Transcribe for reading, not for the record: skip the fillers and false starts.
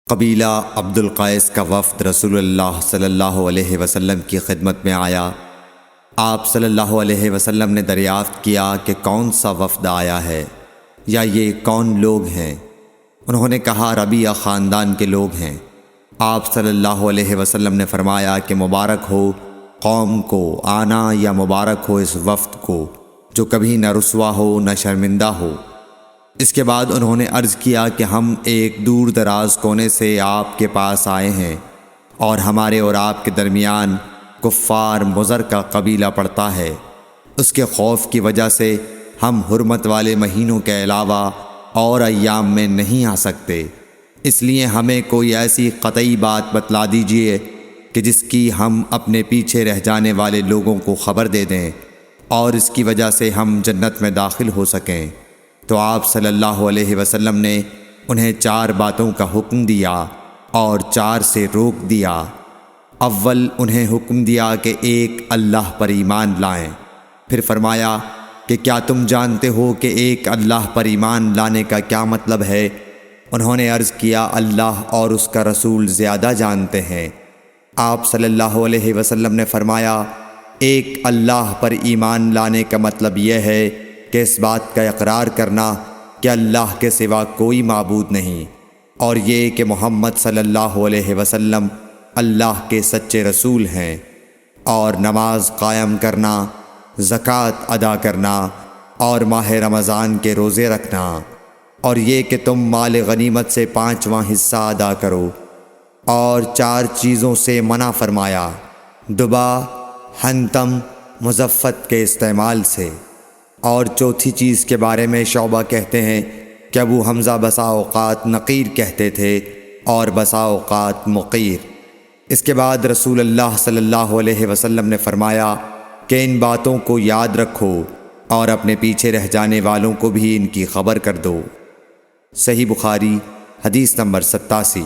قبیلہ عبد القیس کا وفد رسول اللہ صلی اللہ علیہ وسلم کی خدمت میں آیا۔ آپ صلی اللہ علیہ وسلم نے دریافت کیا کہ کون سا وفد آیا ہے یا یہ کون لوگ ہیں؟ انہوں نے کہا ربیعہ خاندان کے لوگ ہیں۔ آپ صلی اللہ علیہ وسلم نے فرمایا کہ مبارک ہو قوم کو آنا یا مبارک ہو اس وفد کو جو کبھی نہ رسوا ہو نہ شرمندہ ہو۔ اس کے بعد انہوں نے عرض کیا کہ ہم ایک دور دراز کونے سے آپ کے پاس آئے ہیں اور ہمارے اور آپ کے درمیان کفار مضر کا قبیلہ پڑتا ہے۔ اس کے خوف کی وجہ سے ہم حرمت والے مہینوں کے علاوہ اور ایام میں نہیں آ سکتے، اس لیے ہمیں کوئی ایسی قطعی بات بتلا دیجئے کہ جس کی ہم اپنے پیچھے رہ جانے والے لوگوں کو خبر دے دیں اور اس کی وجہ سے ہم جنت میں داخل ہو سکیں۔ تو آپ صلی اللہ علیہ وسلم نے انہیں 4 باتوں کا حکم دیا اور 4 سے روک دیا۔ اول انہیں حکم دیا کہ ایک اللہ پر ایمان لائیں، پھر فرمایا کہ کیا تم جانتے ہو کہ ایک اللہ پر ایمان لانے کا کیا مطلب ہے؟ انہوں نے عرض کیا اللہ اور اس کا رسول زیادہ جانتے ہیں۔ آپ صلی اللہ علیہ وسلم نے فرمایا ایک اللہ پر ایمان لانے کا مطلب یہ ہے کہ اس بات کا اقرار کرنا کہ اللہ کے سوا کوئی معبود نہیں، اور یہ کہ محمد صلی اللہ علیہ وسلم اللہ کے سچے رسول ہیں، اور نماز قائم کرنا، زکوٰۃ ادا کرنا اور ماہ رمضان کے روزے رکھنا، اور یہ کہ تم مال غنیمت سے 5واں حصہ ادا کرو، اور 4 چیزوں سے منع فرمایا، دبا، حنتم، مزفت کے استعمال سے۔ اور چوتھی چیز کے بارے میں شعبہ کہتے ہیں کہ ابو حمزہ بسا اوقات نقیر کہتے تھے اور بسا اوقات مقیر۔ اس کے بعد رسول اللہ صلی اللہ علیہ وسلم نے فرمایا کہ ان باتوں کو یاد رکھو اور اپنے پیچھے رہ جانے والوں کو بھی ان کی خبر کر دو۔ صحیح بخاری حدیث نمبر 87۔